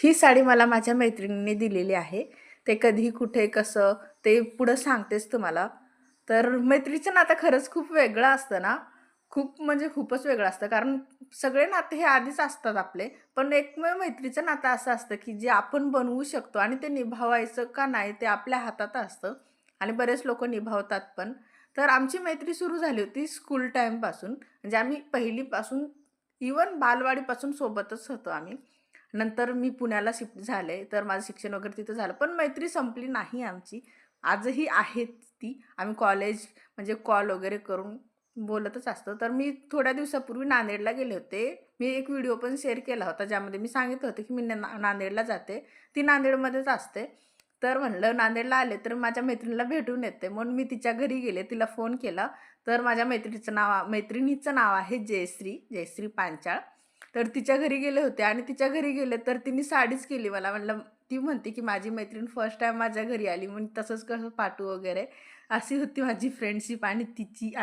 ही साडी मला माझ्या मैत्रिणीने दिलेली आहे. ते कधी, कुठे, कसं ते पुढं सांगतेच तुम्हाला. तर मैत्रीचं नातं खरंच खूप वेगळं असतं ना, खूप म्हणजे खूपच वेगळं असतं. कारण सगळे नाते हे आधीच असतात आपले, पण एकमेव मैत्रीचं नातं असं असतं, की जे आपण बनवू शकतो आणि ते निभावायचं का नाही ते आपल्या हातात असतं आणि बरेच लोकं निभावतात पण. तर आमची मैत्री सुरू झाली होती स्कूल टाईमपासून. म्हणजे आम्ही पहिलीपासून इव्हन बालवाडीपासून सोबतच होतो आम्ही. नंतर मी पुण्याला शिफ्ट झाले, तर माझं शिक्षण वगैरे तिथं झालं. पण मैत्री संपली नाही आमची. आजही आहेत ती. आम्ही कॉलेज म्हणजे कॉल वगैरे करून बोलतच असतो. तर मी थोड्या दिवसापूर्वी नांदेडला गेले होते. मी एक व्हिडिओ पण शेअर केला होता, ज्यामध्ये मी सांगितलं होतं, की मी नांदेडला जाते. ती नांदेडमध्येच असते. तर म्हणलं नांदेडला आले, तर माझ्या मैत्रिणीला भेटून येते. म्हणून मी तिच्या घरी गेले, तिला फोन केला. तर माझ्या मैत्रिणीचं नाव आहे जयश्री पांचाळ. तर तिच्या घरी गेले होते आणि तिच्या घरी गेले तर तिने साडीच केली मला. म्हणलं ती म्हणते, की माझी मैत्रीण फर्स्ट टाईम माझ्या घरी आली, म्हणून तसंच कसं पाठवू वगैरे. अशी होती माझी फ्रेंडशिप आणि तिची